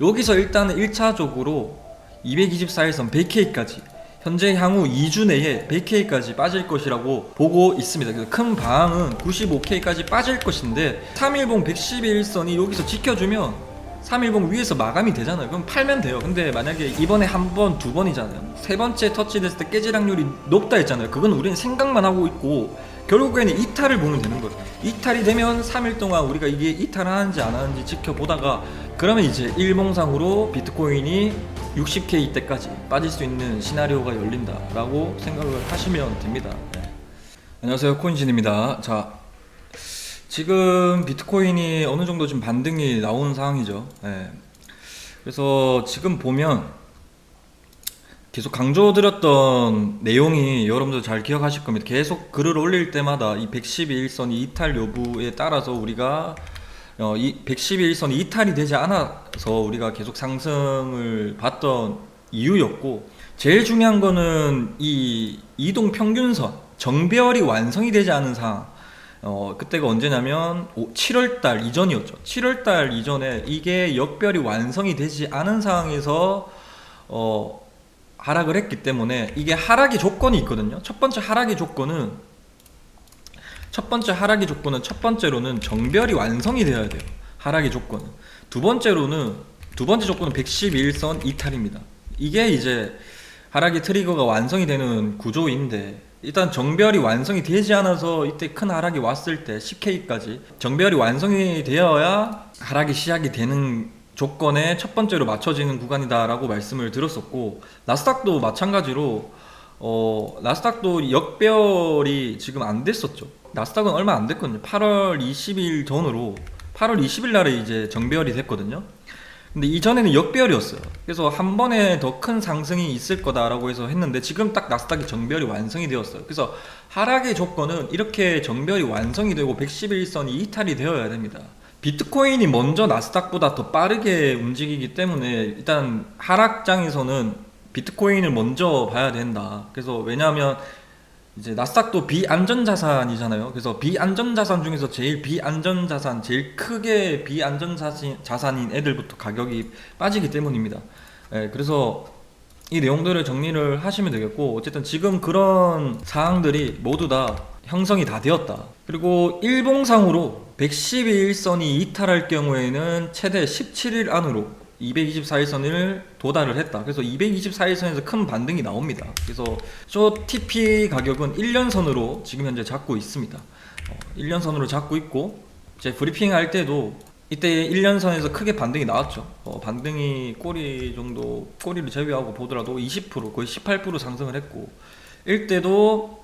여기서 일단은 1차적으로 224일선 100K까지 현재 향후 2주 내에 100K까지 빠질 것이라고 보고 있습니다. 그래서 큰 방향은 95K까지 빠질 것인데 3일봉 111선이 여기서 지켜주면 3일봉 위에서 마감이 되잖아요. 그럼 팔면 돼요. 근데 만약에 이번에 한 번, 두 번이잖아요. 세 번째 터치 됐을 때 깨질 확률이 높다 했잖아요. 그건 우리는 생각만 하고 있고 결국에는 이탈을 보면 되는 거예요. 이탈이 되면 3일 동안 우리가 이게 이탈하는지 안 하는지 지켜보다가 그러면 이제 일봉상으로 비트코인이 60K 때까지 빠질 수 있는 시나리오가 열린다라고 생각을 하시면 됩니다. 네. 안녕하세요, 코인진입니다. 자, 지금 비트코인이 어느 정도 지금 반등이 나오는 상황이죠. 네. 그래서 지금 보면 계속 강조드렸던 내용이 여러분들 잘 기억하실 겁니다. 계속 글을 올릴 때마다 이 112일선 이탈 여부에 따라서 우리가 이 112일선이 이탈이 되지 않아서 우리가 계속 상승을 봤던 이유였고, 제일 중요한 거는 이 이동평균선 정배열이 완성이 되지 않은 상황. 그때가 언제냐면 7월달 이전이었죠. 7월달 이전에 이게 역별이 완성이 되지 않은 상황에서 하락을 했기 때문에 이게 하락의 조건이 있거든요. 첫 번째 하락의 조건은 첫 번째로는 정별이 완성이 되어야 돼요. 하락의 조건은. 두 번째 조건은 112일선 이탈입니다. 이게 이제 하락의 트리거가 완성이 되는 구조인데, 일단 정별이 완성이 되지 않아서 이때 큰 하락이 왔을 때 10K까지 정별이 완성이 되어야 하락이 시작이 되는 조건에 첫 번째로 맞춰지는 구간이다라고 말씀을 드렸었고, 나스닥도 마찬가지로 나스닥도 역별이 지금 안 됐었죠. 나스닥은 얼마 안 됐거든요. 8월 20일 전으로 8월 20일 날에 이제 정배열이 됐거든요. 근데 이전에는 역배열이었어요. 그래서 한 번에 더 큰 상승이 있을 거다라고 해서 했는데 지금 딱 나스닥이 정배열이 완성이 되었어요. 그래서 하락의 조건은 이렇게 정배열이 완성이 되고 111선이 이탈이 되어야 됩니다. 비트코인이 먼저 나스닥보다 더 빠르게 움직이기 때문에 일단 하락장에서는 비트코인을 먼저 봐야 된다. 그래서 왜냐하면 이제 나스닥도 비안전자산이잖아요. 그래서 비안전자산 중에서 제일 비안전자산, 제일 크게 비안전자산인 애들부터 가격이 빠지기 때문입니다. 예, 그래서 이 내용들을 정리를 하시면 되겠고, 어쨌든 지금 그런 사항들이 모두 다 형성이 다 되었다. 그리고 일봉상으로 112일선이 이탈할 경우에는 최대 17일 안으로 224일선을 도달을 했다. 그래서 224일선에서 큰 반등이 나옵니다. 그래서 저 TP 가격은 1년선으로 지금 현재 잡고 있습니다. 1년선으로 잡고 있고, 제 브리핑 할 때도 이때 1년선에서 크게 반등이 나왔죠. 반등이 꼬리를 제외하고 보더라도 20% 거의 18% 상승을 했고, 이때도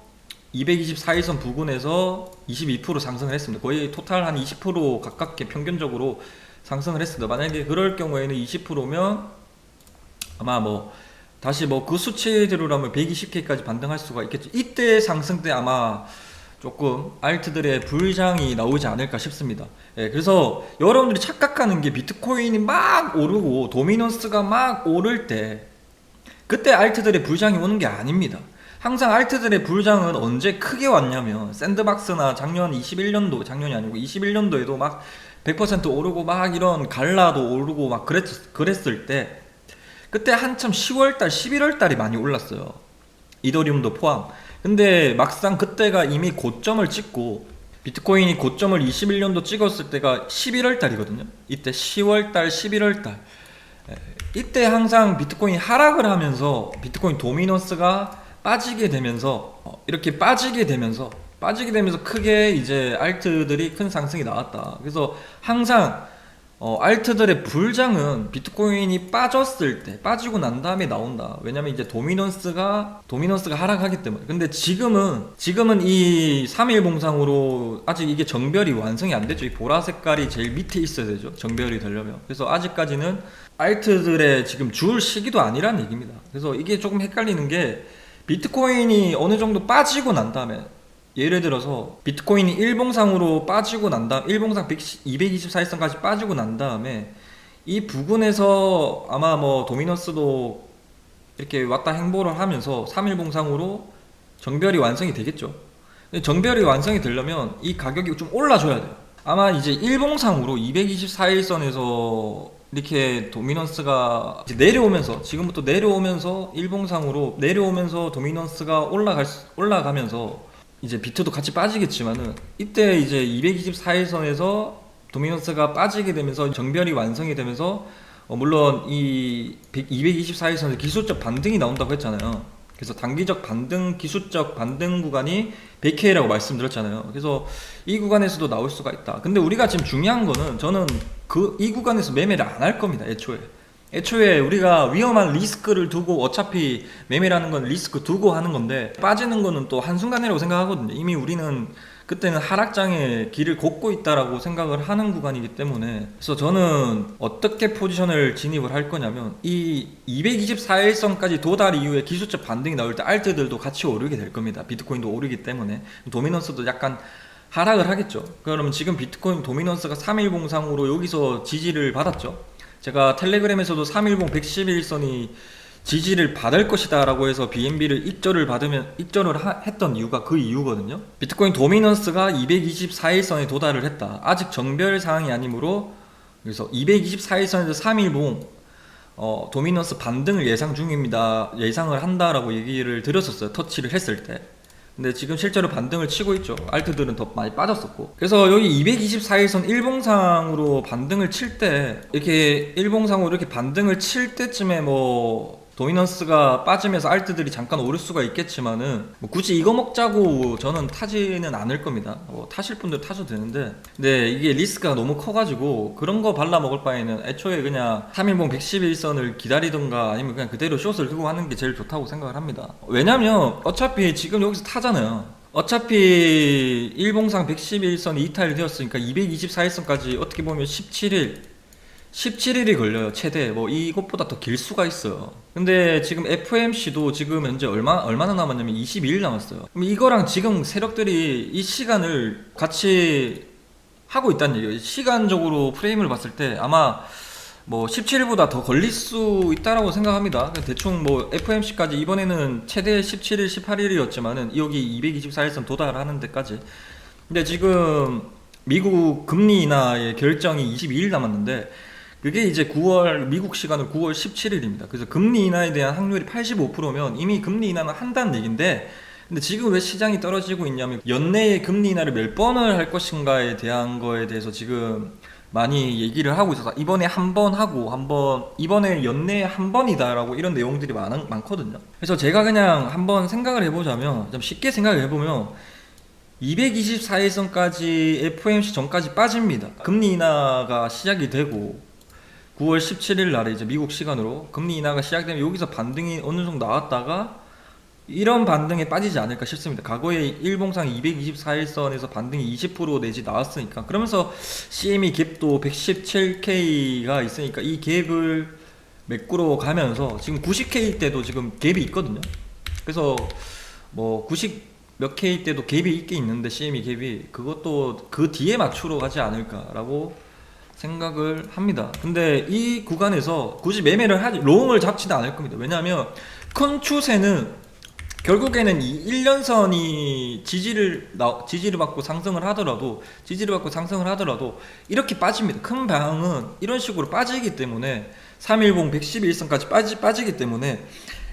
224일선 부근에서 22% 상승을 했습니다. 거의 토탈 한 20% 가깝게 평균적으로 상승을 했습니다. 만약에 그럴 경우에는 20%면 아마 다시 그 수치대로라면 120K까지 반등할 수가 있겠죠. 이때 상승 때 아마 조금 알트들의 불장이 나오지 않을까 싶습니다. 예, 그래서 여러분들이 착각하는 게 비트코인이 막 오르고 도미넌스가 막 오를 때 그때 알트들의 불장이 오는 게 아닙니다. 항상 알트들의 불장은 언제 크게 왔냐면, 샌드박스나 작년이 아니고 21년도에도 막 100% 오르고 막 이런 갈라도 오르고 막 그랬을 때, 그때 한참 10월달 11월달이 많이 올랐어요. 이더리움도 포함. 근데 막상 그때가 이미 고점을 찍고, 비트코인이 고점을 21년도 찍었을 때가 11월달이거든요. 이때 10월달 11월달, 이때 항상 비트코인이 하락을 하면서 비트코인 도미넌스가 빠지게 되면서 이렇게 빠지게 되면서 크게 이제 알트들이 큰 상승이 나왔다. 그래서 항상 알트들의 불장은 비트코인이 빠졌을 때, 빠지고 난 다음에 나온다. 왜냐면 이제 도미넌스가 하락하기 때문에. 근데 지금은 이 3일 봉상으로 아직 이게 정별이 완성이 안 됐죠. 이 보라 색깔이 제일 밑에 있어야 되죠, 정별이 되려면. 그래서 아직까지는 알트들의 지금 줄 시기도 아니라는 얘기입니다. 그래서 이게 조금 헷갈리는 게, 비트코인이 어느 정도 빠지고 난 다음에, 예를 들어서 비트코인이 일봉상으로 빠지고 난 다음, 일봉상 224일선까지 빠지고 난 다음에 이 부근에서 아마 도미넌스도 이렇게 왔다 행보를 하면서 3일봉상으로 정별이 완성이 되겠죠. 정별이 완성이 되려면 이 가격이 좀 올라줘야 돼요. 아마 이제 일봉상으로 224일선에서 이렇게 도미넌스가 이제 내려오면서, 지금부터 내려오면서 일봉상으로 내려오면서 도미넌스가 올라가면서 이제 비트도 같이 빠지겠지만은, 이때 이제 224일선에서 도미넌스가 빠지게 되면서 정별이 완성이 되면서 물론 이 224일선에서 기술적 반등이 나온다고 했잖아요. 그래서 단기적 반등, 기술적 반등 구간이 100K라고 말씀드렸잖아요. 그래서 이 구간에서도 나올 수가 있다. 근데 우리가 지금 중요한 거는, 저는 이 구간에서 매매를 안 할 겁니다. 애초에 우리가 위험한 리스크를 두고, 어차피 매매라는 건 리스크 두고 하는 건데, 빠지는 거는 또 한순간이라고 생각하거든요. 이미 우리는 그때는 하락장의 길을 걷고 있다라고 생각을 하는 구간이기 때문에. 그래서 저는 어떻게 포지션을 진입을 할 거냐면, 이 224일선까지 도달 이후에 기술적 반등이 나올 때 알트들도 같이 오르게 될 겁니다. 비트코인도 오르기 때문에. 도미넌스도 약간 하락을 하겠죠. 그러면 지금 비트코인 도미넌스가 3일 봉상으로 여기서 지지를 받았죠. 제가 텔레그램에서도 3일봉 111선이 지지를 받을 것이다 라고 해서 BNB를 익절을 했던 이유가 그 이유거든요. 비트코인 도미넌스가 224일선에 도달을 했다. 아직 정별 사항이 아니므로, 그래서 224일선에서 3일봉 도미넌스 반등을 예상을 한다라고 얘기를 드렸었어요. 터치를 했을 때. 근데 지금 실제로 반등을 치고 있죠. 알트들은 더 많이 빠졌었고. 그래서 여기 224일선 일봉상으로 반등을 칠 때, 이렇게 일봉상으로 이렇게 반등을 칠 때쯤에 도미넌스가 빠지면서 알트들이 잠깐 오를 수가 있겠지만은, 굳이 이거 먹자고 저는 타지는 않을 겁니다. 타실 분들 타셔도 되는데, 근데 이게 리스크가 너무 커가지고 그런 거 발라 먹을 바에는 애초에 그냥 3일봉 111선을 기다리던가, 아니면 그냥 그대로 숏을 들고 하는 게 제일 좋다고 생각을 합니다. 왜냐면 어차피 지금 여기서 타잖아요. 어차피 일봉상 111선이 이탈이 되었으니까 224일선까지 어떻게 보면 17일이 걸려요. 최대. 이것보다 더 길 수가 있어요. 근데 지금 FOMC도 지금 현재 얼마나 남았냐면 22일 남았어요. 그럼 이거랑 지금 세력들이 이 시간을 같이 하고 있다는 얘기예요. 시간적으로 프레임을 봤을 때 아마 17일보다 더 걸릴 수 있다라고 생각합니다. 대충 FOMC까지 이번에는 최대 17일, 18일이었지만은 여기 224일선 도달하는 데까지. 근데 지금 미국 금리 인하의 결정이 22일 남았는데, 그게 이제 미국 시간으로 9월 17일입니다. 그래서 금리 인하에 대한 확률이 85%면 이미 금리 인하는 한다는 얘기인데, 근데 지금 왜 시장이 떨어지고 있냐면, 연내에 금리 인하를 몇 번을 할 것인가에 대한 거에 대해서 지금 많이 얘기를 하고 있어서, 이번에 한 번 하고 이번에 연내에 한 번이다라고 이런 내용들이 많거든요. 그래서 제가 그냥 한번 생각을 해보자면, 좀 쉽게 생각을 해보면 224일선까지 FOMC 전까지 빠집니다. 금리 인하가 시작이 되고 9월 17일 날에 이제 미국 시간으로 금리 인하가 시작되면 여기서 반등이 어느 정도 나왔다가 이런 반등에 빠지지 않을까 싶습니다. 과거에 일봉상 224일선에서 반등이 20% 내지 나왔으니까. 그러면서 CME 갭도 117K가 있으니까 이 갭을 메꾸러 가면서 지금 90K 때도 지금 갭이 있거든요. 그래서 90 몇 K 때도 갭이 있긴 있는데, CME 갭이, 그것도 그 뒤에 맞추러 가지 않을까라고 생각을 합니다. 근데 이 구간에서 굳이 매매를 롱을 잡지는 않을 겁니다. 왜냐하면 큰 추세는 결국에는 이 1년선이 지지를 받고 상승을 하더라도 이렇게 빠집니다. 큰 방향은 이런 식으로 빠지기 때문에, 3일봉 111선까지 빠지기 때문에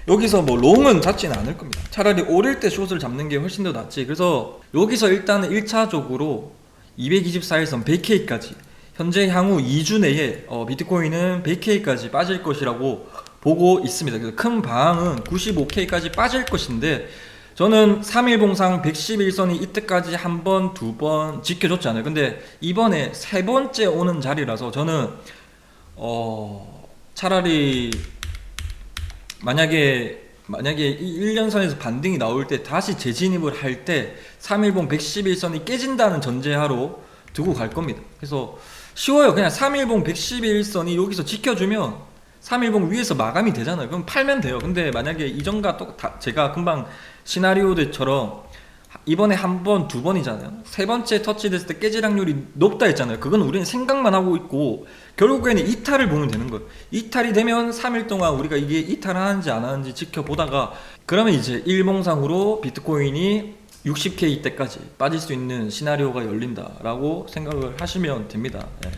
여기서 롱은 잡지는 않을 겁니다. 차라리 오를 때 숏을 잡는 게 훨씬 더 낫지. 그래서 여기서 일단은 1차적으로 224일선 100K까지, 현재 향후 2주 내에 비트코인은 100K까지 빠질 것이라고 보고 있습니다. 그래서 큰 방향은 95K까지 빠질 것인데, 저는 3일봉상 111선이 이때까지 한 번, 두 번 지켜줬잖아요. 근데 이번에 세 번째 오는 자리라서 저는 차라리 만약에 이 1년선에서 반등이 나올 때 다시 재진입을 할 때 3일봉 111선이 깨진다는 전제하로 두고 갈 겁니다. 그래서 쉬워요. 그냥 3일봉 111선이 여기서 지켜주면 3일봉 위에서 마감이 되잖아요. 그럼 팔면 돼요. 근데 만약에 이전과 제가 금방 시나리오들처럼 이번에 한 번, 두 번이잖아요. 세 번째 터치 됐을 때 깨질 확률이 높다 했잖아요. 그건 우리는 생각만 하고 있고, 결국에는 이탈을 보면 되는 거예요. 이탈이 되면 3일 동안 우리가 이게 이탈하는지 안 하는지 지켜보다가, 그러면 이제 일봉상으로 비트코인이 60K 때까지 빠질 수 있는 시나리오가 열린다라고 생각을 하시면 됩니다. 예.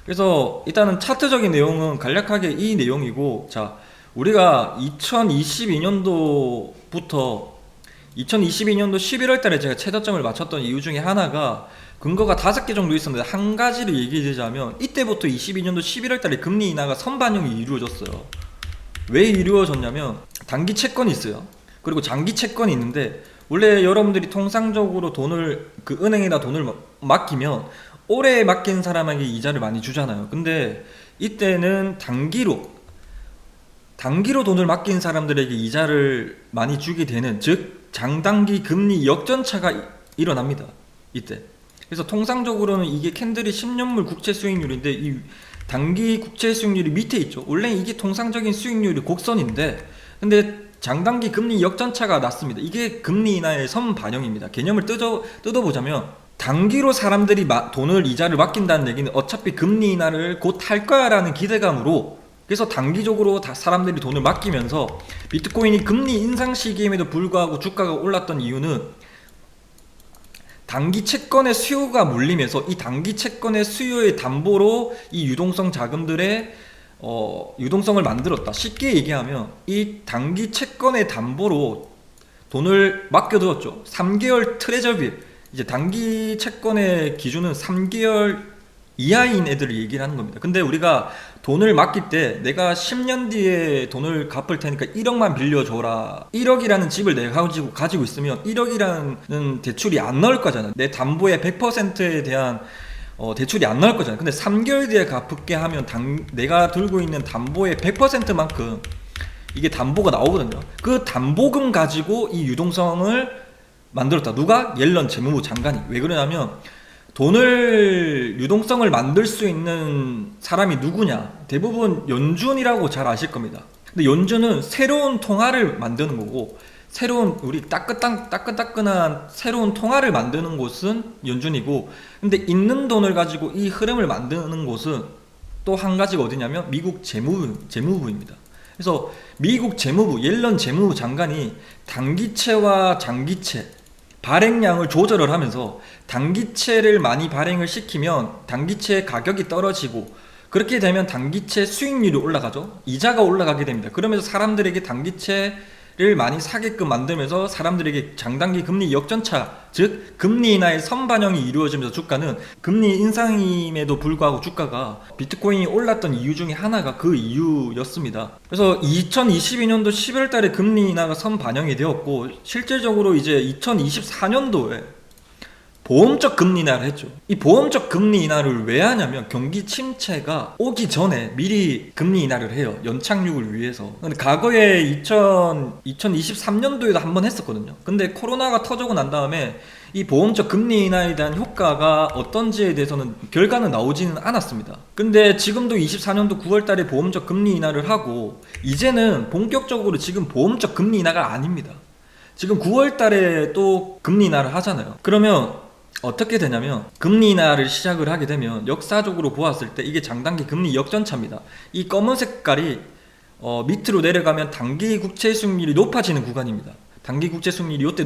그래서 일단은 차트적인 내용은 간략하게 이 내용이고, 자, 우리가 2022년도부터 2022년도 11월 달에 제가 최저점을 맞췄던 이유 중에 하나가 근거가 5개 정도 있었는데 한 가지를 얘기하자면 이때부터 22년도 11월 달에 금리 인하가 선반영이 이루어졌어요. 왜 이루어졌냐면 단기 채권이 있어요. 그리고 장기 채권이 있는데, 원래 여러분들이 통상적으로 돈을 은행에다 돈을 맡기면 오래 맡긴 사람에게 이자를 많이 주잖아요. 근데 이때는 단기로 돈을 맡긴 사람들에게 이자를 많이 주게 되는, 즉 장단기 금리 역전차가 일어납니다. 이때. 그래서 통상적으로는 이게 캔들이 10년물 국채 수익률인데 이 단기 국채 수익률이 밑에 있죠. 원래 이게 통상적인 수익률이 곡선인데, 근데 장단기 금리 역전차가 났습니다. 이게 금리 인하의 선반영입니다. 개념을 뜯어보자면, 단기로 사람들이 돈을 이자를 맡긴다는 얘기는 어차피 금리 인하를 곧 할 거야 라는 기대감으로, 그래서 단기적으로 다 사람들이 돈을 맡기면서 비트코인이 금리 인상 시기임에도 불구하고 주가가 올랐던 이유는 단기 채권의 수요가 몰리면서 이 단기 채권의 수요의 담보로 이 유동성 자금들의 유동성을 만들었다. 쉽게 얘기하면 이 단기 채권의 담보로 돈을 맡겨두었죠. 3개월 트레저빌, 이제 단기 채권의 기준은 3개월 이하인 애들을 얘기를 하는 겁니다. 근데 우리가 돈을 맡길 때 내가 10년 뒤에 돈을 갚을 테니까 1억만 빌려줘라, 1억이라는 집을 내가 가지고 있으면 1억이라는 대출이 안 나올 거잖아. 내 담보의 100%에 대한 대출이 안 나올 거잖아. 근데 3개월 뒤에 갚을게 하면 내가 들고 있는 담보의 100%만큼 이게 담보가 나오거든요. 그 담보금 가지고 이 유동성을 만들었다. 누가? 옐런 재무부 장관이. 왜 그러냐면 유동성을 만들 수 있는 사람이 누구냐? 대부분 연준이라고 잘 아실 겁니다. 근데 연준은 새로운 통화를 만드는 거고, 우리 따끈따끈한 새로운 통화를 만드는 곳은 연준이고, 근데 있는 돈을 가지고 이 흐름을 만드는 곳은 또 한 가지가 어디냐면 미국 재무부입니다. 그래서 미국 재무부, 옐런 재무부 장관이 단기채와 장기채 발행량을 조절을 하면서 단기채를 많이 발행을 시키면 단기채 가격이 떨어지고, 그렇게 되면 단기채 수익률이 올라가죠. 이자가 올라가게 됩니다. 그러면서 사람들에게 단기채를 많이 사게끔 만들면서 사람들에게 장단기 금리 역전차, 즉 금리 인하의 선반영이 이루어지면서 주가는 금리 인상임에도 불구하고 주가가 비트코인이 올랐던 이유 중에 하나가 그 이유였습니다. 그래서 2022년도 11월 달에 금리 인하가 선반영이 되었고, 실질적으로 이제 2024년도에 보험적 금리 인하를 했죠. 이 보험적 금리 인하를 왜 하냐면 경기 침체가 오기 전에 미리 금리 인하를 해요. 연착륙을 위해서. 근데 과거에 2023년도에도 한번 했었거든요. 근데 코로나가 터지고 난 다음에 이 보험적 금리 인하에 대한 효과가 어떤지에 대해서는 결과는 나오지는 않았습니다. 근데 지금도 24년도 9월 달에 보험적 금리 인하를 하고, 이제는 본격적으로 지금 보험적 금리 인하가 아닙니다. 지금 9월 달에 또 금리 인하를 하잖아요. 그러면 어떻게 되냐면, 금리 인하를 시작을 하게 되면 역사적으로 보았을 때 이게 장단기 금리 역전차입니다. 이 검은 색깔이 밑으로 내려가면 단기 국채 수익률이 높아지는 구간입니다. 단기 국채 수익률이 이때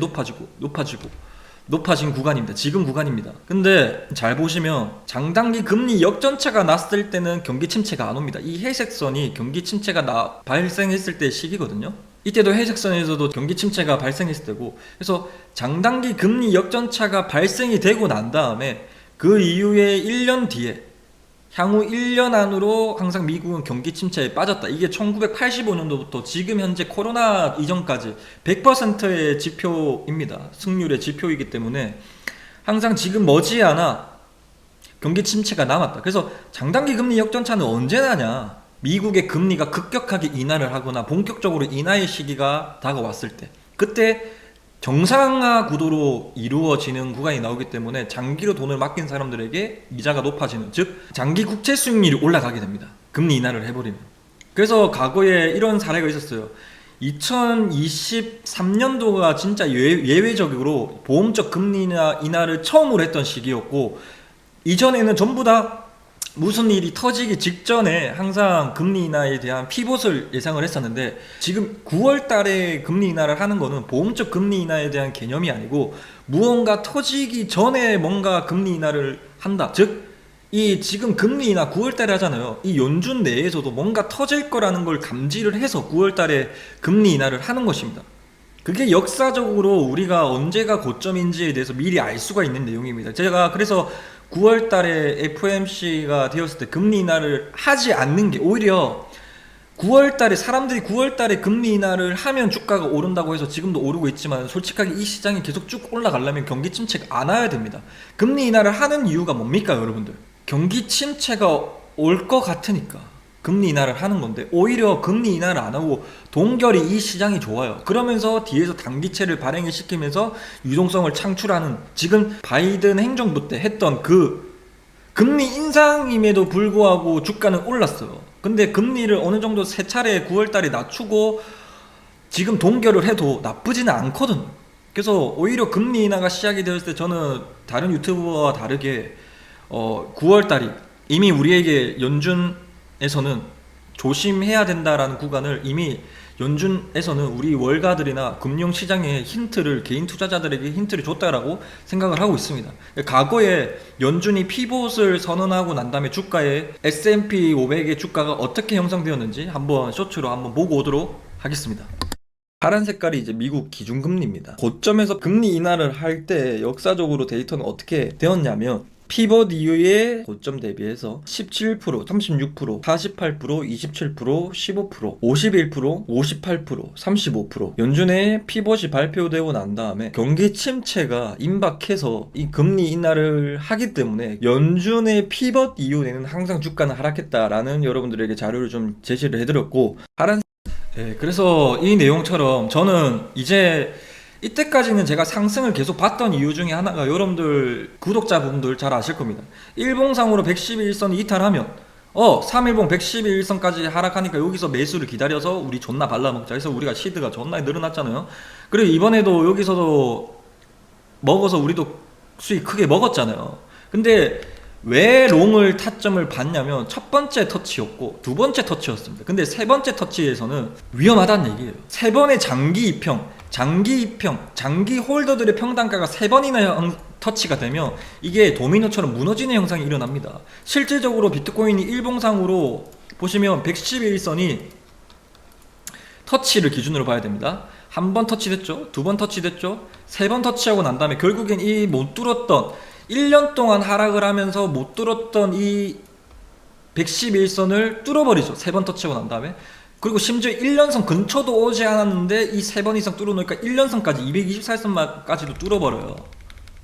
높아진 구간입니다. 지금 구간입니다. 근데 잘 보시면 장단기 금리 역전차가 났을 때는 경기 침체가 안 옵니다. 이 회색 선이 경기 침체가 발생했을 때 시기거든요. 이때도 회색선에서도 경기 침체가 발생했을 때고, 그래서 장단기 금리 역전차가 발생이 되고 난 다음에 그 이후에 1년 뒤에, 향후 1년 안으로 항상 미국은 경기 침체에 빠졌다. 이게 1985년도부터 지금 현재 코로나 이전까지 100%의 지표입니다. 승률의 지표이기 때문에 항상 지금 머지않아 경기 침체가 남았다. 그래서 장단기 금리 역전차는 언제 나냐? 미국의 금리가 급격하게 인하를 하거나 본격적으로 인하의 시기가 다가왔을 때, 그때 정상화 구도로 이루어지는 구간이 나오기 때문에 장기로 돈을 맡긴 사람들에게 이자가 높아지는, 즉 장기 국채 수익률이 올라가게 됩니다. 금리 인하를 해버리면. 그래서 과거에 이런 사례가 있었어요. 2023년도가 진짜 예외적으로 보험적 금리 인하를 처음으로 했던 시기였고, 이전에는 전부 다 무슨 일이 터지기 직전에 항상 금리 인하에 대한 피봇을 예상을 했었는데, 지금 9월 달에 금리 인하를 하는 거는 보험적 금리 인하에 대한 개념이 아니고 무언가 터지기 전에 뭔가 금리 인하를 한다. 즉 이 지금 금리 인하 9월달에 하잖아요. 이 연준 내에서도 뭔가 터질 거라는 걸 감지를 해서 9월달에 금리 인하를 하는 것입니다. 그게 역사적으로 우리가 언제가 고점인지에 대해서 미리 알 수가 있는 내용입니다. 제가 그래서 9월 달에 FOMC가 되었을 때 금리 인하를 하지 않는 게 오히려 9월 달에 사람들이 9월 달에 금리 인하를 하면 주가가 오른다고 해서 지금도 오르고 있지만 솔직하게 이 시장이 계속 쭉 올라가려면 경기 침체가 안 와야 됩니다. 금리 인하를 하는 이유가 뭡니까, 여러분들? 경기 침체가 올 것 같으니까 금리 인하를 하는 건데, 오히려 금리 인하를 안 하고 동결이 이 시장이 좋아요. 그러면서 뒤에서 단기채를 발행을 시키면서 유동성을 창출하는, 지금 바이든 행정부 때 했던 그 금리 인상임에도 불구하고 주가는 올랐어요. 근데 금리를 어느 정도 세 차례 9월달에 낮추고 지금 동결을 해도 나쁘지는 않거든요. 그래서 오히려 금리 인하가 시작이 되었을 때 저는 다른 유튜버와 다르게 9월달이 이미 우리에게 연준에서는 조심해야 된다라는 구간을 이미 연준에서는 우리 월가들이나 금융시장에 힌트를, 개인 투자자들에게 힌트를 줬다라고 생각을 하고 있습니다. 과거에 연준이 피봇을 선언하고 난 다음에 주가에 S&P 500의 주가가 어떻게 형성되었는지 한번 쇼츠로 한번 보고 오도록 하겠습니다. 파란 색깔이 이제 미국 기준금리입니다. 고점에서 금리 인하를 할 때 역사적으로 데이터는 어떻게 되었냐면, 피벗 이후에 고점 대비해서 17%, 36%, 48%, 27%, 15%, 51%, 58%, 35% 연준의 피벗이 발표되고 난 다음에 경기 침체가 임박해서 이 금리 인하를 하기 때문에 연준의 피벗 이후에는 항상 주가는 하락했다라는 여러분들에게 자료를 좀 제시를 해드렸고, 그래서 이 내용처럼 저는 이제 이때까지는 제가 상승을 계속 봤던 이유 중에 하나가, 여러분들 구독자분들 잘 아실 겁니다. 일봉상으로 111선 이탈하면 3일봉 111선까지 하락하니까 여기서 매수를 기다려서 우리 존나 발라먹자 해서 우리가 시드가 존나 늘어났잖아요. 그리고 이번에도 여기서도 먹어서 우리도 수익 크게 먹었잖아요. 근데 왜 롱을 타점을 봤냐면 첫 번째 터치였고 두 번째 터치였습니다. 근데 세 번째 터치에서는 위험하다는 얘기예요. 세 번의 장기 입형, 장기 홀더들의 평단가가 세 번이나 터치가 되면 이게 도미노처럼 무너지는 현상이 일어납니다. 실질적으로 비트코인이 일봉상으로 보시면 111선이 터치를 기준으로 봐야 됩니다. 한 번 터치됐죠, 두 번 터치됐죠, 세 번 터치하고 난 다음에 결국엔 이 못 뚫었던, 1년 동안 하락을 하면서 못 뚫었던 이 111선을 뚫어버리죠. 세 번 터치하고 난 다음에. 그리고 심지어 1년선 근처도 오지 않았는데 이 세 번 이상 뚫어놓으니까 1년선까지 224선까지도 뚫어버려요.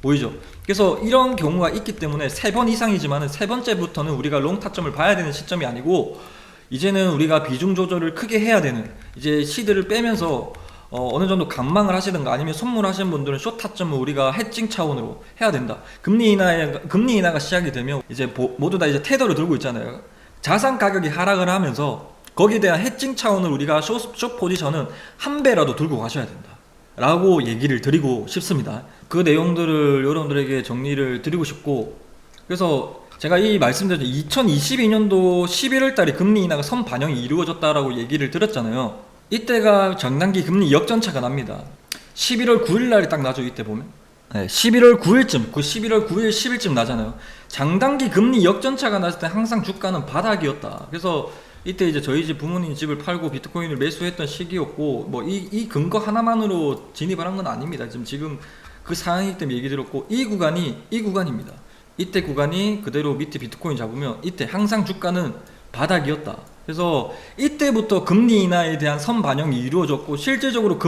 보이죠? 그래서 이런 경우가 있기 때문에 세 번 이상이지만 세 번째부터는 우리가 롱 타점을 봐야 되는 시점이 아니고, 이제는 우리가 비중 조절을 크게 해야 되는, 이제 시드를 빼면서 어느 정도 감망을 하시든가 아니면 선물하시는 분들은 숏 타점을 우리가 해칭 차원으로 해야 된다. 금리 인하가 시작이 되면 이제 모두 다 이제 테더를 들고 있잖아요. 자산 가격이 하락을 하면서 거기에 대한 해칭 차원을 우리가 숏 포지션은 한 배라도 들고 가셔야 된다 라고 얘기를 드리고 싶습니다. 그 내용들을 여러분들에게 정리를 드리고 싶고, 그래서 제가 이 말씀드린 2022년도 11월 달에 금리 인하가 선 반영이 이루어졌다라고 얘기를 드렸잖아요. 이때가 장단기 금리 역전차가 납니다. 11월 9일 날이 딱 나죠. 이때 보면 11월 9일쯤, 그 11월 9일 10일쯤 나잖아요. 장단기 금리 역전차가 났을 때 항상 주가는 바닥이었다. 그래서 이때 이제 저희 집 부모님 집을 팔고 비트코인을 매수했던 시기였고, 뭐 이 근거 하나만으로 진입을 한 건 아닙니다. 지금 그 상황이기 때문에 얘기 드렸고, 이 구간입니다. 이때 구간이 그대로 밑에 비트코인 잡으면 이때 항상 주가는 바닥이었다. 그래서 이때부터 금리 인하에 대한 선 반영이 이루어졌고, 실질적으로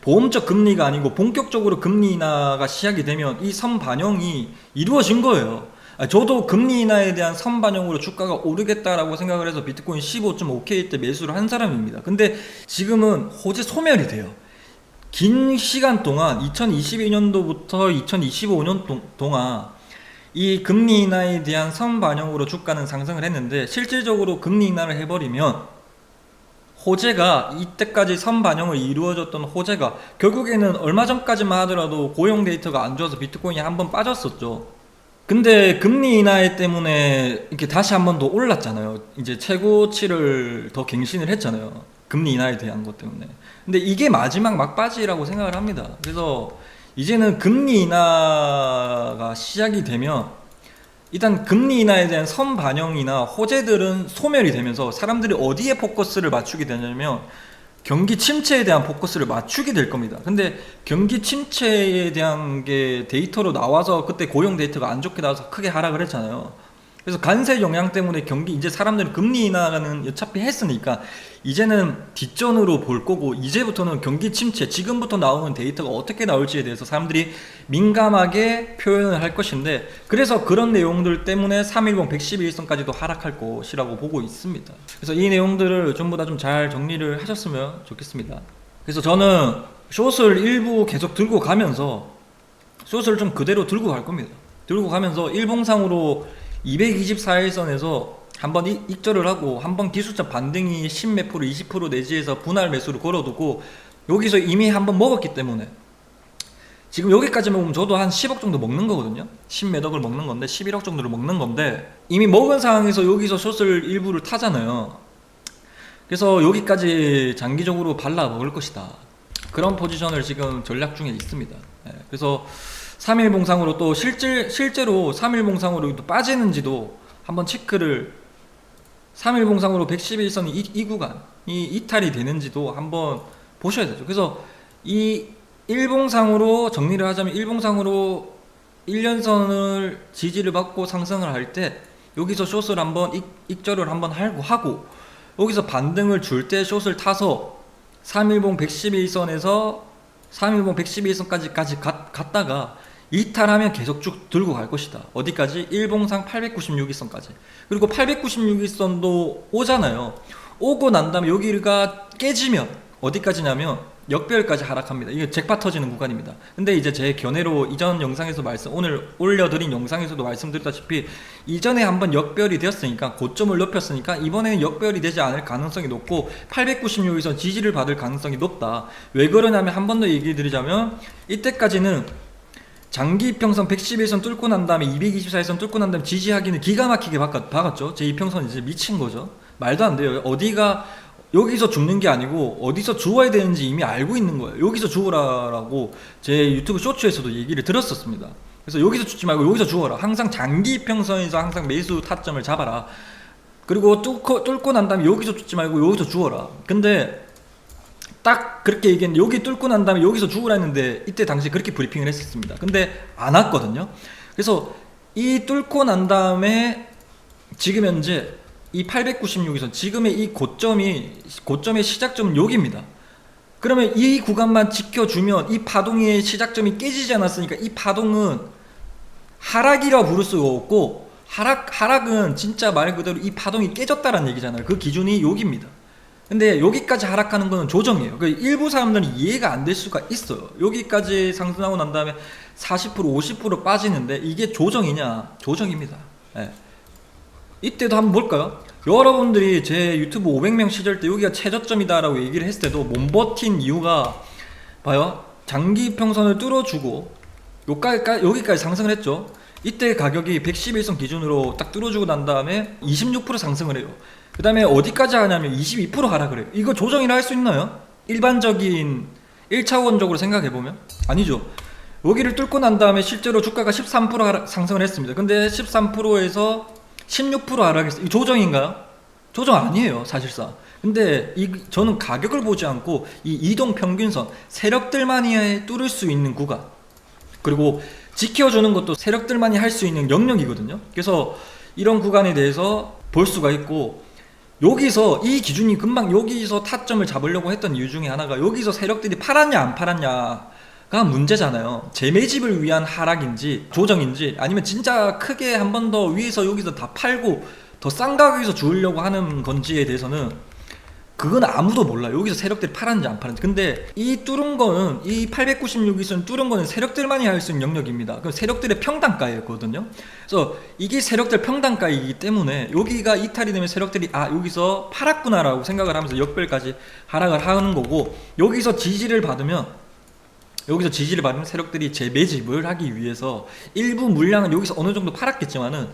보험적 금리가 아니고 본격적으로 금리 인하가 시작이 되면 이 선 반영이 이루어진 거예요. 저도 금리 인하에 대한 선 반영으로 주가가 오르겠다라고 생각을 해서 비트코인 15.5K 때 매수를 한 사람입니다. 근데 지금은 호재 소멸이 돼요. 긴 시간 동안 2022년도부터 2025년 동안 이 금리 인하에 대한 선 반영으로 주가는 상승을 했는데, 실질적으로 금리 인하를 해버리면 호재가, 이때까지 선 반영을 이루어졌던 호재가 결국에는 얼마 전까지만 하더라도 고용 데이터가 안 좋아서 비트코인이 한번 빠졌었죠. 근데 금리 인하 때문에 이렇게 다시 한 번 더 올랐잖아요. 이제 최고치를 더 갱신을 했잖아요. 금리 인하에 대한 것 때문에. 근데 이게 마지막 막바지라고 생각을 합니다. 그래서 이제는 금리 인하가 시작이 되면 일단 금리 인하에 대한 선반영이나 호재들은 소멸이 되면서 사람들이 어디에 포커스를 맞추게 되냐면 경기 침체에 대한 포커스를 맞추게 될 겁니다. 근데 경기 침체에 대한 게 데이터로 나와서 그때 고용 데이터가 안 좋게 나와서 크게 하락을 했잖아요. 그래서 관세 영향 때문에 경기 이제 사람들은 금리 인하는 어차피 했으니까 이제는 뒷전으로 볼 거고, 이제부터는 경기 침체, 지금부터 나오는 데이터가 어떻게 나올지에 대해서 사람들이 민감하게 표현을 할 것인데, 그래서 그런 내용들 때문에 3일봉 111선까지도 하락할 것이라고 보고 있습니다. 그래서 이 내용들을 전부 다 좀 잘 정리를 하셨으면 좋겠습니다. 그래서 저는 숏을 일부 계속 들고 가면서 숏을 좀 그대로 들고 갈 겁니다. 들고 가면서 일봉상으로 224일선에서 한번 익절을 하고 한번 기술적 반등이 10몇 프로 20% 내지에서 분할 매수를 걸어두고 여기서 이미 한번 먹었기 때문에 지금 여기까지 먹으면 저도 한 10억 정도 먹는 거거든요. 10몇 억을 먹는 건데 11억 정도를 먹는 건데 이미 먹은 상황에서 여기서 숏을 일부를 타잖아요. 그래서 여기까지 장기적으로 발라 먹을 것이다. 그런 포지션을 지금 전략 중에 있습니다. 그래서 3일 봉상으로 또 실제로 3일 봉상으로 또 빠지는지도 한번 체크를, 3일 봉상으로 111선 이 구간이 이탈이 되는지도 한번 보셔야 되죠. 그래서 이 일봉상으로 정리를 하자면 일봉상으로 1년선을 지지를 받고 상승을 할 때 여기서 숏을 한번 익절을 한번 하고 여기서 반등을 줄 때 숏을 타서 3일봉 111선에서 3일봉 111선까지 갔다가 이탈하면 계속 쭉 들고 갈 것이다. 어디까지? 일봉상 896일선까지. 그리고 896일선도 오잖아요. 오고 난 다음에 여기가 깨지면 어디까지냐면 역별까지 하락합니다. 이게 잭팟 터지는 구간입니다. 근데 이제 제 견해로 이전 영상에서 오늘 올려드린 영상에서도 말씀드렸다시피 이전에 한번 역별이 되었으니까 고점을 높였으니까 이번에는 역별이 되지 않을 가능성이 높고 896일선 지지를 받을 가능성이 높다. 왜 그러냐면 한 번 더 얘기 드리자면 이때까지는 장기이평선 111선 뚫고 난 다음에 224일선 뚫고 난 다음에 지지하기는 기가 막히게 박았죠. 제 이평선이 이제 미친 거죠. 말도 안 돼요. 어디가 여기서 죽는 게 아니고 어디서 주워야 되는지 이미 알고 있는 거예요. 여기서 주워라라고 제 유튜브 쇼츠에서도 얘기를 들었었습니다. 그래서 여기서 죽지 말고 여기서 주워라. 항상 장기이평선에서 항상 매수 타점을 잡아라. 그리고 뚫고 난 다음에 여기서 죽지 말고 여기서 주워라. 근데 딱 그렇게 얘기했는데 여기 뚫고 난 다음에 여기서 죽으라 했는데 이때 당시 그렇게 브리핑을 했었습니다. 근데 안 왔거든요. 그래서 이 뚫고 난 다음에 지금 현재 이 896에서 지금의 이 고점의 시작점은 여기입니다. 그러면 이 구간만 지켜주면 이 파동의 시작점이 깨지지 않았으니까 이 파동은 하락이라 부를 수가 없고 하락은 진짜 말 그대로 이 파동이 깨졌다라는 얘기잖아요. 그 기준이 여기입니다. 근데 여기까지 하락하는 거는 조정이에요. 그러니까 일부 사람들은 이해가 안 될 수가 있어요. 여기까지 상승하고 난 다음에 40% 50% 빠지는데 이게 조정이냐? 조정입니다. 네. 이때도 한번 볼까요? 여러분들이 제 유튜브 500명 시절 때 여기가 최저점이다 라고 얘기를 했을 때도 못 버틴 이유가 봐요. 장기 평선을 뚫어주고 여기까지 상승을 했죠. 이때 가격이 111선 기준으로 딱 뚫어주고 난 다음에 26% 상승을 해요. 그 다음에 어디까지 하냐면 22% 하락을 해요. 이거 조정이라 할 수 있나요? 일반적인 1차원적으로 생각해보면 아니죠. 여기를 뚫고 난 다음에 실제로 주가가 13% 상승을 했습니다. 근데 13%에서 16% 하락했어요. 이 조정인가요? 조정 아니에요, 사실상. 근데 저는 가격을 보지 않고 이 이동 평균선, 세력들만이 뚫을 수 있는 구간, 그리고 지켜주는 것도 세력들만이 할 수 있는 영역이거든요. 그래서 이런 구간에 대해서 볼 수가 있고, 여기서 이 기준이 금방 여기서 타점을 잡으려고 했던 이유 중에 하나가 여기서 세력들이 팔았냐 안 팔았냐가 문제잖아요. 재매집을 위한 하락인지 조정인지 아니면 진짜 크게 한 번 더 위에서 여기서 다 팔고 더 싼 가격에서 주우려고 하는 건지에 대해서는 그건 아무도 몰라요. 여기서 세력들이 팔았는지 안 팔았는지. 근데 이 뚫은 거는, 이 896일선 뚫은 거는 세력들만이 할 수 있는 영역입니다. 그럼 세력들의 평단가였거든요. 그래서 이게 세력들 평단가이기 때문에 여기가 이탈이 되면 세력들이 여기서 팔았구나라고 생각을 하면서 역별까지 하락을 하는 거고, 여기서 지지를 받으면 세력들이 재매집을 하기 위해서 일부 물량은 여기서 어느 정도 팔았겠지만은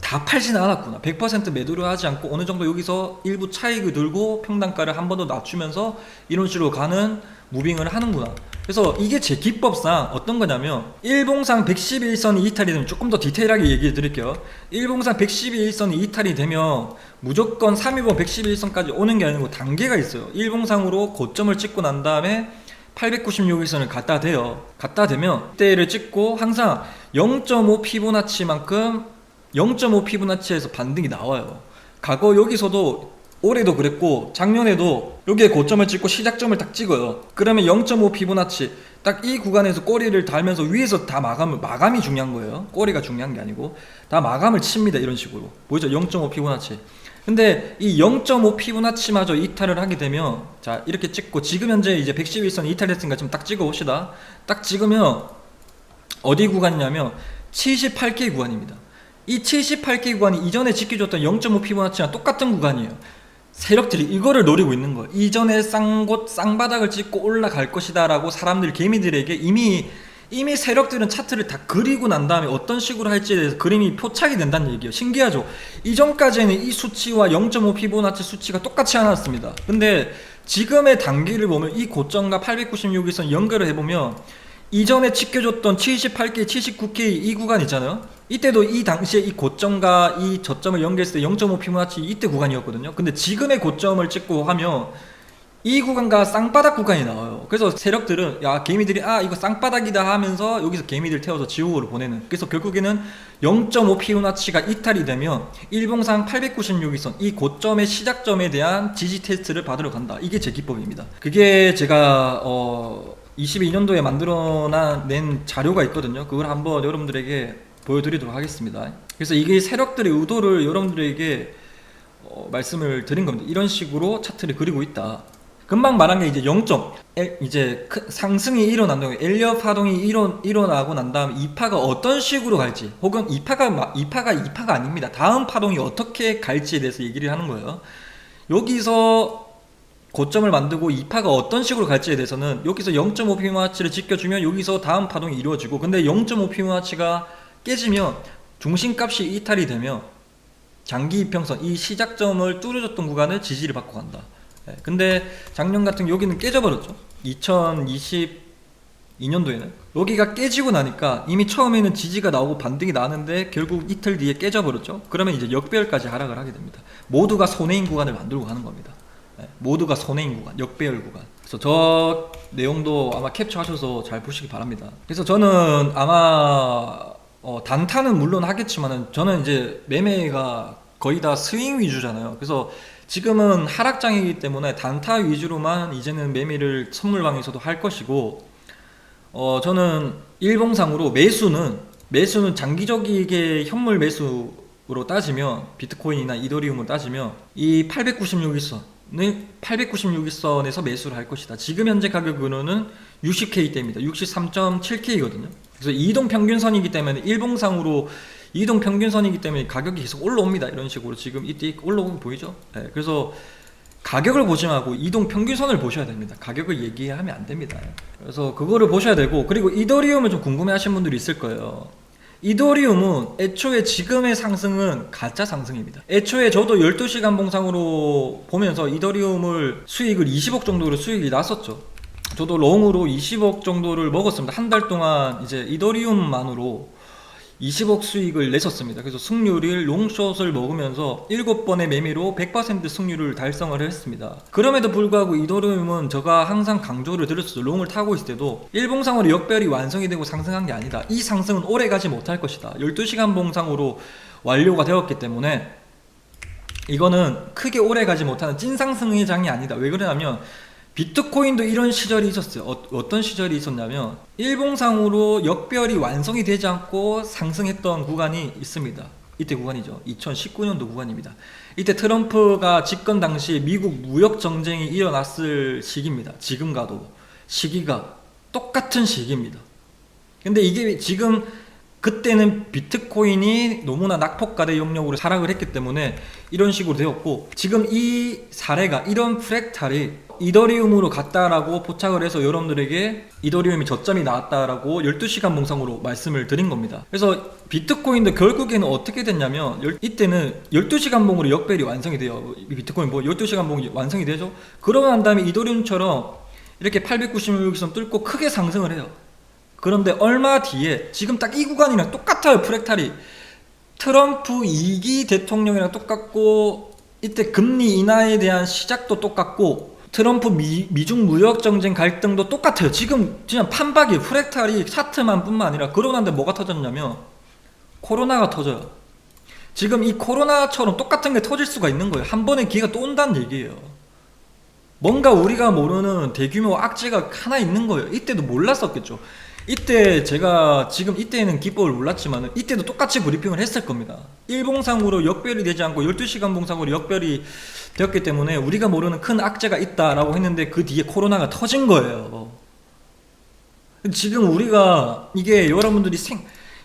다 팔지는 않았구나. 100% 매도를 하지 않고 어느 정도 여기서 일부 차익을 들고 평단가를 한 번 더 낮추면서 이런 식으로 가는 무빙을 하는구나. 그래서 이게 제 기법상 어떤 거냐면, 일봉상 111선이 이탈이 되면, 조금 더 디테일하게 얘기해 드릴게요. 일봉상 111선이 이탈이 되면 무조건 3일봉 111선까지 오는 게 아니고 단계가 있어요. 일봉상으로 고점을 찍고 난 다음에 896일선을 갖다 대요. 갖다 대면 이때를 찍고 항상 0.5 피보나치만큼 0.5 피보나치에서 반등이 나와요. 과거 여기서도 올해도 그랬고 작년에도 여기에 고점을 찍고 시작점을 딱 찍어요. 그러면 0.5 피보나치 딱 이 구간에서 꼬리를 달면서 위에서 다 마감이 중요한 거예요. 꼬리가 중요한 게 아니고 다 마감을 칩니다. 이런 식으로 보이죠? 0.5 피보나치. 근데 이 0.5 피보나치마저 이탈을 하게 되면, 자 이렇게 찍고, 지금 현재 이제 111선 이탈했으니까 좀 딱 찍어 봅시다. 딱 찍으면 어디 구간이냐면 78K 구간입니다. 이 78K 구간이 이전에 지켜줬던 0.5 피보나치랑 똑같은 구간이에요. 세력들이 이거를 노리고 있는 거예요. 이전에 쌍바닥을 찍고 올라갈 것이다 라고 사람들, 개미들에게 이미 세력들은 차트를 다 그리고 난 다음에 어떤 식으로 할지에 대해서 그림이 표착이 된다는 얘기예요. 신기하죠? 이전까지는 이 수치와 0.5 피보나치 수치가 똑같이 나왔습니다. 근데 지금의 단기를 보면 이 고점과 896일선 연결을 해보면 이전에 지켜줬던 78K, 79K 이 구간 있잖아요. 이때도 이 당시에 이 고점과 이 저점을 연결했을 때 0.5 피보나치 이때 구간이었거든요. 근데 지금의 고점을 찍고 하면 이 구간과 쌍바닥 구간이 나와요. 그래서 세력들은, 야 개미들이 이거 쌍바닥이다 하면서 여기서 개미들 태워서 지옥으로 보내는, 그래서 결국에는 0.5 피보나치가 이탈이 되면 일봉상 896일선 이 고점의 시작점에 대한 지지 테스트를 받으러 간다. 이게 제 기법입니다. 그게 제가 22년도에 만들어낸 자료가 있거든요. 그걸 한번 여러분들에게 보여드리도록 하겠습니다. 그래서 이게 세력들의 의도를 여러분들에게 말씀을 드린 겁니다. 이런 식으로 차트를 그리고 있다. 금방 말한 게 이제 0점, 이제 상승이 일어난다고, 엘리엇 파동이 일어나고 난 다음 2파가 어떤 식으로 갈지, 혹은 2파가 아닙니다. 다음 파동이 어떻게 갈지에 대해서 얘기를 하는 거예요. 여기서 고점을 만들고 2파가 어떤 식으로 갈지에 대해서는 여기서 0.5 피보나치를 지켜주면 여기서 다음 파동이 이루어지고, 근데 0.5 피보나치가 깨지면, 중심값이 이탈이 되면 장기 이평선, 이 시작점을 뚫어줬던 구간을 지지를 받고 간다. 근데 작년 같은 여기는 깨져버렸죠. 2022년도에는 여기가 깨지고 나니까 이미 처음에는 지지가 나오고 반등이 나는데 결국 이틀 뒤에 깨져버렸죠. 그러면 이제 역배열까지 하락을 하게 됩니다. 모두가 손해인 구간을 만들고 가는 겁니다. 모두가 손해인 구간, 역배열 구간. 그래서 저 내용도 아마 캡처하셔서 잘 보시기 바랍니다. 그래서 저는 아마 단타는 물론 하겠지만은, 저는 이제 매매가 거의 다 스윙 위주잖아요. 그래서 지금은 하락장이기 때문에 단타 위주로만 이제는 매매를 선물방에서도 할 것이고, 저는 일봉상으로 매수는 장기적이게 현물 매수로 따지면, 비트코인이나 이더리움을 따지면 이 896일선에서 매수를 할 것이다. 지금 현재 가격으로는 60K대입니다. 63.7K거든요. 그래서 이동평균선이기 때문에, 일봉상으로 이동평균선이기 때문에 가격이 계속 올라옵니다. 이런 식으로 지금 이때 올라오는 거 보이죠? 그래서 가격을 보지 말고 이동평균선을 보셔야 됩니다. 가격을 얘기하면 안 됩니다. 그래서 그거를 보셔야 되고, 그리고 이더리움을 좀 궁금해 하신 분들이 있을 거예요. 이더리움은 애초에 지금의 상승은 가짜 상승입니다. 애초에 저도 12시간 봉상으로 보면서 이더리움을 수익을 20억 정도로 수익이 났었죠. 저도 롱으로 20억 정도를 먹었습니다. 한 달 동안 이제 이더리움만으로 20억 수익을 냈었습니다. 그래서 승률을 롱숏을 먹으면서 7번의 매매로 100% 승률을 달성을 했습니다. 그럼에도 불구하고 이더리움은 제가 항상 강조를 드렸었죠. 롱을 타고 있을 때도 일봉상으로 역배열이 완성이 되고 상승한 게 아니다. 이 상승은 오래 가지 못할 것이다. 12시간 봉상으로 완료가 되었기 때문에 이거는 크게 오래 가지 못하는 찐상승의 장이 아니다. 왜 그러냐면, 비트코인도 이런 시절이 있었어요. 어떤 시절이 있었냐면, 일봉상으로 역배열이 완성이 되지 않고 상승했던 구간이 있습니다. 이때 구간이죠. 2019년도 구간입니다. 이때 트럼프가 집권 당시 미국 무역 정쟁이 일어났을 시기입니다. 지금과도 시기가 똑같은 시기입니다. 근데 이게 지금 그때는 비트코인이 너무나 낙폭과대 영역으로 하락을 했기 때문에 이런 식으로 되었고, 지금 이 사례가, 이런 프랙탈이 이더리움으로 갔다라고 포착을 해서 여러분들에게 이더리움이 저점이 나왔다라고 12시간 봉상으로 말씀을 드린 겁니다. 그래서 비트코인도 결국에는 어떻게 됐냐면, 이때는 12시간 봉으로 역별이 완성이 돼요. 비트코인 뭐 12시간 봉이 완성이 되죠. 그러고 난 다음에 이더리움처럼 이렇게 896선 뚫고 크게 상승을 해요. 그런데 얼마 뒤에 지금 딱 이 구간이랑 똑같아요. 프랙탈이 트럼프 2기 대통령이랑 똑같고, 이때 금리 인하에 대한 시작도 똑같고, 트럼프 미중 무역 정쟁 갈등도 똑같아요. 지금 그냥 판박이에요. 프랙탈이 차트만 뿐만 아니라. 그러고 난데 뭐가 터졌냐면 코로나가 터져요. 지금 이 코로나처럼 똑같은 게 터질 수가 있는 거예요. 한 번의 기회가 또 온다는 얘기예요. 뭔가 우리가 모르는 대규모 악재가 하나 있는 거예요. 이때도 몰랐었겠죠. 이때 제가 지금 이때는 기법을 몰랐지만 이때도 똑같이 브리핑을 했을 겁니다. 1봉상으로 역별이 되지 않고 12시간 봉상으로 역별이 되었기 때문에 우리가 모르는 큰 악재가 있다라고 했는데 그 뒤에 코로나가 터진 거예요. 지금 우리가 이게 여러분들이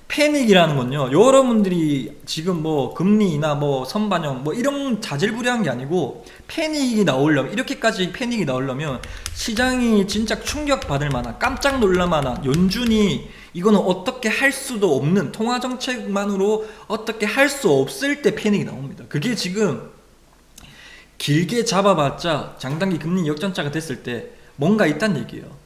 패닉이라는 건요, 여러분들이 지금 뭐 금리나 뭐 선반영 뭐 이런 자질구레한 게 아니고, 패닉이 나오려면, 이렇게까지 패닉이 나오려면 시장이 진짜 충격받을 만한, 깜짝 놀랄 만한, 연준이 이거는 어떻게 할 수도 없는, 통화정책만으로 어떻게 할 수 없을 때 패닉이 나옵니다. 그게 지금 길게 잡아봤자 장단기 금리 역전차가 됐을 때 뭔가 있다는 얘기예요.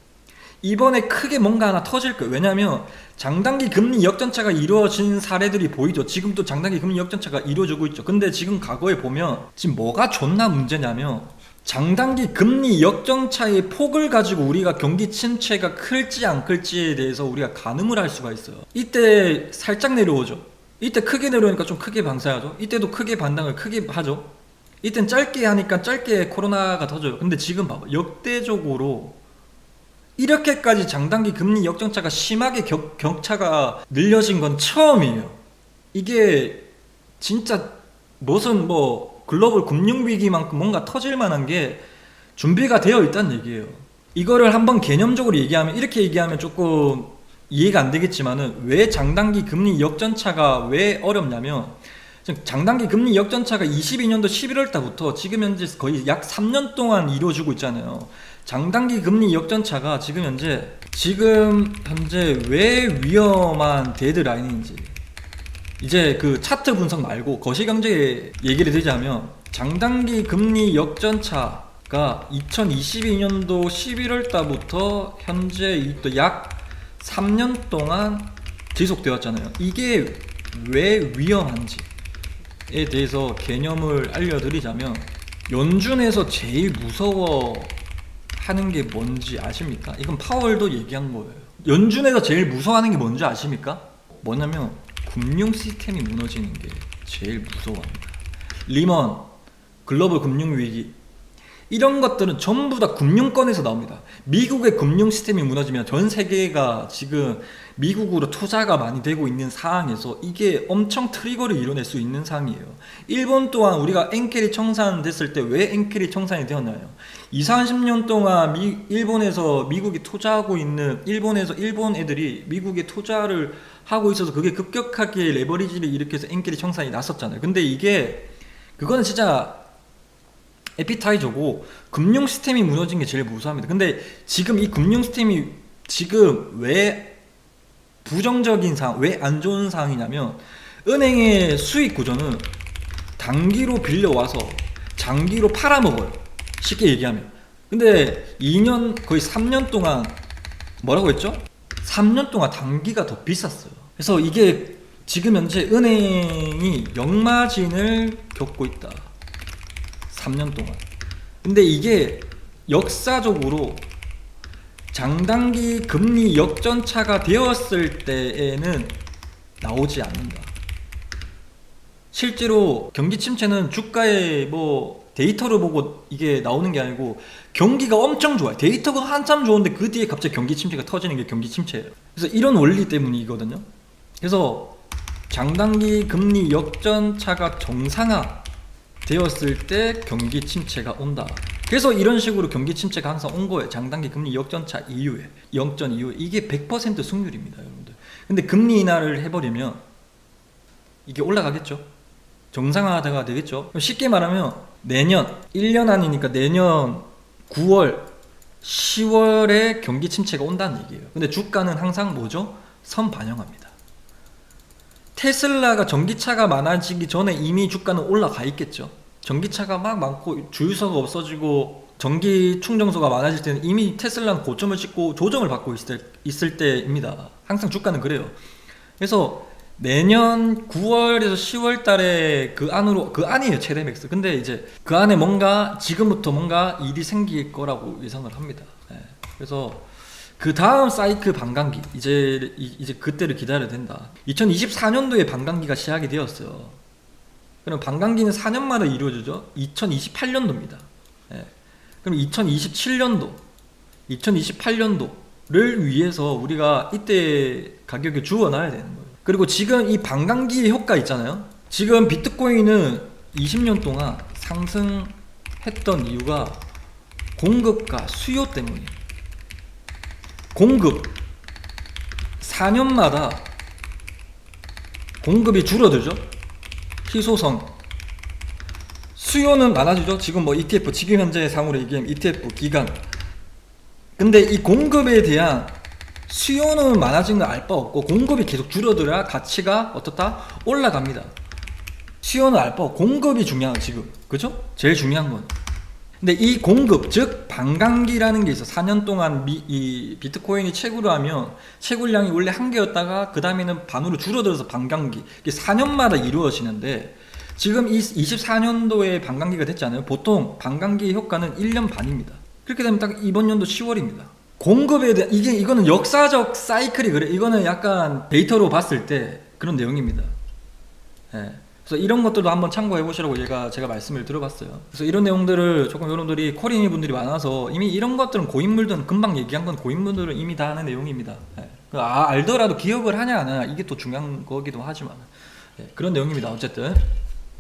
이번에 크게 뭔가 하나 터질 거예요. 왜냐하면 장단기 금리 역전차가 이루어진 사례들이 보이죠. 지금 또 장단기 금리 역전차가 이루어지고 있죠. 근데 지금 과거에 보면 지금 뭐가 존나 문제냐면, 장단기 금리 역전차의 폭을 가지고 우리가 경기 침체가 클지 안 클지에 대해서 우리가 가늠을 할 수가 있어요. 이때 살짝 내려오죠. 이때 크게 내려오니까 좀 크게 방사하죠. 이때도 크게 반등을 크게 하죠. 이땐 짧게 하니까 짧게 코로나가 터져요. 근데 지금 봐봐, 역대적으로 이렇게까지 장단기 금리 역전차가 심하게 격차가 늘려진 건 처음이에요. 이게 진짜 무슨 뭐 글로벌 금융위기만큼 뭔가 터질 만한 게 준비가 되어 있다는 얘기예요. 이거를 한번 개념적으로 얘기하면, 이렇게 얘기하면 조금 이해가 안 되겠지만은, 왜 장단기 금리 역전차가 왜 어렵냐면, 장단기 금리 역전차가 22년도 11월 달부터 지금 현재 거의 약 3년 동안 이루어지고 있잖아요. 장단기 금리 역전차가 지금 현재 왜 위험한 데드라인인지, 이제 그 차트 분석 말고 거시경제 얘기를 드리자면, 장단기 금리 역전차가 2022년도 11월 달부터 현재 약 3년 동안 지속되었잖아요. 이게 왜 위험한지에 대해서 개념을 알려드리자면, 연준에서 제일 무서워하는 게 뭔지 아십니까? 이건 파월도 얘기한 거예요. 연준에서 제일 무서워하는 게 뭔지 아십니까? 뭐냐면 금융 시스템이 무너지는 게 제일 무서워합니다. 리먼, 글로벌 금융위기, 이런 것들은 전부 다 금융권에서 나옵니다. 미국의 금융 시스템이 무너지면 전 세계가 지금 미국으로 투자가 많이 되고 있는 상황에서 이게 엄청 트리거를 이뤄낼 수 있는 상황이에요. 일본 또한 우리가 엔케리 청산됐을 때 왜 엔케리 청산이 되었나요? 20-30년 동안 일본에서 미국이 투자하고 있는, 일본 애들이 미국에 투자를 하고 있어서 그게 급격하게 레버리지를 일으켜서 엔케리 청산이 났었잖아요. 근데 그거는 진짜 에피타이저고, 금융 시스템이 무너진 게 제일 무서워합니다. 근데 지금 이 금융 시스템이 지금 왜 부정적인 상황, 왜 안 좋은 상황이냐면, 은행의 수익 구조는 단기로 빌려와서 장기로 팔아먹어요. 쉽게 얘기하면. 근데 2년, 거의 3년 동안 뭐라고 했죠? 3년 동안 단기가 더 비쌌어요. 그래서 이게 지금 현재 은행이 역마진을 겪고 있다. 3년 동안. 근데 이게 역사적으로 장단기 금리 역전차가 되었을 때에는 나오지 않는다. 실제로 경기 침체는 주가의 뭐 데이터를 보고 이게 나오는 게 아니고, 경기가 엄청 좋아요. 데이터가 한참 좋은데 그 뒤에 갑자기 경기 침체가 터지는 게 경기 침체예요. 그래서 이런 원리 때문이거든요. 그래서 장단기 금리 역전차가 정상화 되었을 때 경기 침체가 온다. 그래서 이런 식으로 경기 침체가 항상 온 거예요. 장단기 금리 역전차 이후에, 역전 이후에. 이게 100% 승률입니다, 여러분들. 근데 금리 인하를 해버리면 이게 올라가겠죠. 정상화가 되겠죠. 쉽게 말하면 내년 1년 아니니까 내년 9월 10월에 경기 침체가 온다는 얘기예요. 근데 주가는 항상 뭐죠? 선반영합니다. 테슬라가 전기차가 많아지기 전에 이미 주가는 올라가 있겠죠. 전기차가 막 많고 주유소가 없어지고 전기 충전소가 많아질 때는 이미 테슬라는 고점을 찍고 조정을 받고 있을 때입니다. 항상 주가는 그래요. 그래서 내년 9월에서 10월 달에 그 안이에요, 최대 맥스. 근데 이제 그 안에 뭔가 지금부터 뭔가 일이 생길 거라고 예상을 합니다. 예. 그래서 그 다음 사이클 반감기, 이제 그때를 기다려야 된다. 2024년도에 반감기가 시작이 되었어요. 그럼 반감기는 4년마다 이루어지죠. 2028년도입니다. 예. 그럼 2028년도를 위해서 우리가 이때 가격을 주워놔야 되는 거예요. 그리고 지금 이 반감기의 효과 있잖아요. 지금 비트코인은 20년 동안 상승했던 이유가 공급과 수요 때문이에요. 공급 4년마다 공급이 줄어들죠. 희소성. 수요는 많아지죠. 지금 뭐 ETF, 지금 현재 상으로 얘기하면 ETF 기간. 근데 이 공급에 대한 수요는 많아진 건 알 바 없고 공급이 계속 줄어들어야 가치가 어떻다? 올라갑니다. 수요는 알 바 없고 공급이 중요한 지금. 그죠? 제일 중요한 건. 근데 이 공급, 즉 반감기라는 게 있어. 4년 동안 이 비트코인이 채굴을 하면 채굴량이 원래 한 개였다가 그 다음에는 반으로 줄어들어서 반감기. 이게 4년마다 이루어지는데 지금 이 24년도에 반감기가 됐잖아요. 보통 반감기의 효과는 1년 반입니다. 그렇게 되면 딱 이번 연도 10월입니다. 공급에 대한 이거는 역사적 사이클이 그래. 이거는 약간 데이터로 봤을 때 그런 내용입니다. 예. 그래서 이런 것들도 한번 참고해 보시라고 제가 말씀을 들어봤어요. 그래서 이런 내용들을 조금 여러분들이 코리니 분들이 많아서 이미 이런 것들은 고인물들은 금방 얘기한 건 고인물들은 이미 다 아는 내용입니다. 예. 알더라도 기억을 하냐 안 하냐 이게 또 중요한 거기도 하지만 예. 그런 내용입니다. 어쨌든.